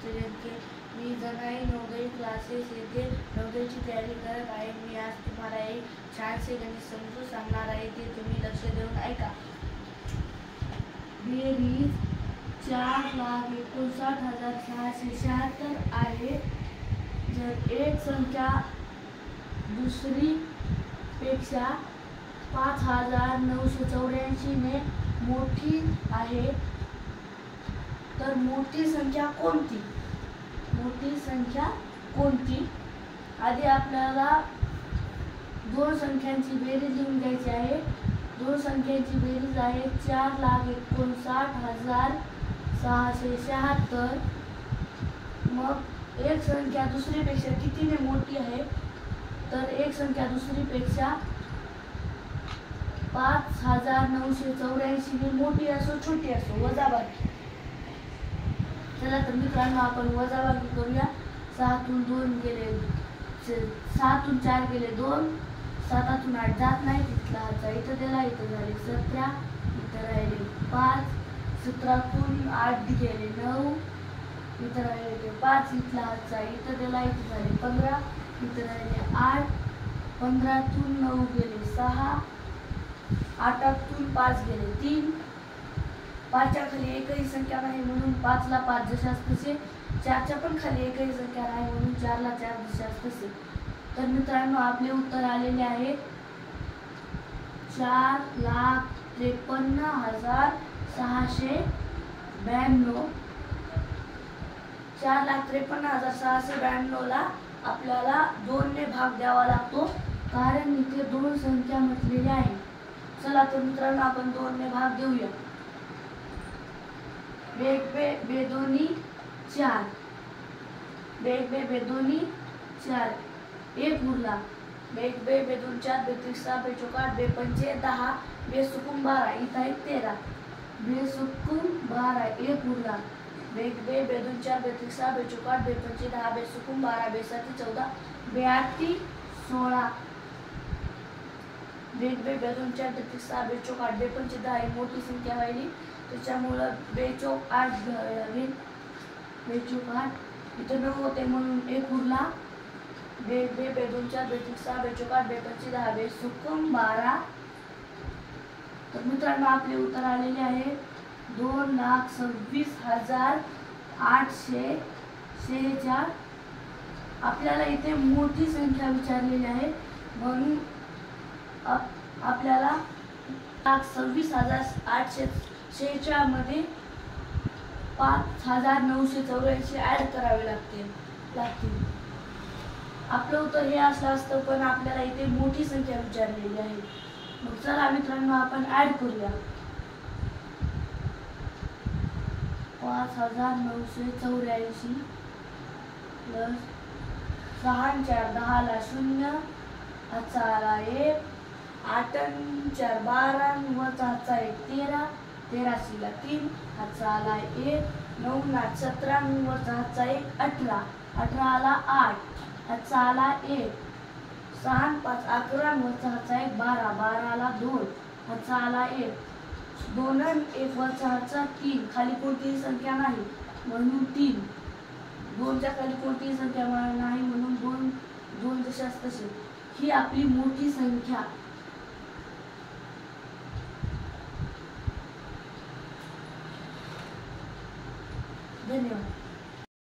दत्तात्रय जनके. मी जनाई नवोदय क्लासेस येथे नवोदयची तयारी करत आहे. मी आज तुम्हाला एक छानसे गणित समजून सांगणार आहे, ते तुम्ही लक्ष देऊन ऐका. बेरीज 4,59,676 आहे. जर एक संख्या दुसरी पेक्षा 5,984 ने मोठी आहे तर मोठी संख्या कोणती? मोठी संख्या कोणती? आधी आपल्याला दोन संख्यांची बेरीज लिहून घ्यायची आहे. दोन संख्यांची बेरीज आहे 4,59,676. मग एक संख्या दुसरीपेक्षा कितीने मोठी आहे? तर एक संख्या दुसरीपेक्षा 5,984 ने मोठी असो छोटी असो. वजाबाकी. चला तर मित्रांनो, आपण वजाबाकी करूया. 6तून 2 गेले 6तून 4 गेले 2, 7तून 8 जात नाही, तिथला हातचा इथं दिला, इथं झाले 17, इथं राहिले 5, 17तून 8 गेले 9, इथं राहिले 5, इथला हातचा इथं दिला, इथं झाले 15, इथं राहिले 8, 15तून 9 गेले 6, 8तून 5 गेले 3, 5च्या खाली एकही संख्या नाही म्हणून 5ला 5 जशास तसे. 4च्या पण खाली एकही संख्या नाही म्हणून 4ला 4 जशास तसे. तर मित्रांनो, आपले उत्तर आलेले आहे 4,53,692. 4,53,692 ला आपल्याला 2 ने भाग द्यावा लागतो, कारण इथे दोन संख्या म्हटलेल्या आहे. चला तर मित्रांनो, आपण 2 ने भाग देऊया. बेदोनी 4, बेदोनी 4, 1 उरला. बेदोन 4, बेत्रिक 6, बेचौक 8, बेपंचे 10, बेसुकुम 12, इथं आहे 13, बेसुकुम 12, 1 उरला. बेदोन 4, बेत्रिक 6, बेचौक 8, बेपंचे 10, बेसुकुम 12, बेसाती 14, बेआठी 16. बेदोन 4, बेत्रिक 6, बेचौक 8, बेपंचे 10 ही मोठी संख्या व्हायली, त्याच्यामुळं बेचौक 8 घ्यावे लागेल. बेचौक 8 इथं 9 होते म्हणून 1 उरला. बेदोन 4, बेत्रिक 6, बेचौक 8, बेपंचे 10, बेसुकुम 12. तर मित्रांनो, आपले उत्तर आलेले आहे 2,26,846. आपल्याला इथे मोठी संख्या विचारलेली आहे म्हणून आपल्याला 26,846 मध्ये 5,984 ऍड करावे लागतील. आपलं उत्तर हे असलं असतं, पण आपल्याला इथे मोठी संख्या विचारलेली आहे. मग चला मित्रांनो, आपण ऍड करूया. 5,984 प्लस 6 4 10 ला 0, हातचा आला 1, 8 4 12, वरचा हातचा 1 13, 13 ला 3, हातचा आला 1, 9 17, वरचा हातचा 1 18, 18 ला 8, हातचा आला 1, 6 5 11, वरचा हातचा 1 12, 12 ला 2, हातचा आला 1, 2 1 वरचा हातचा 3, खाली कोणतीही संख्या नाही म्हणून 3, 2च्या खाली कोणतीही संख्या नाही म्हणून 2 जशास तसे. ही आपली मोठी संख्या. धन्यवाद.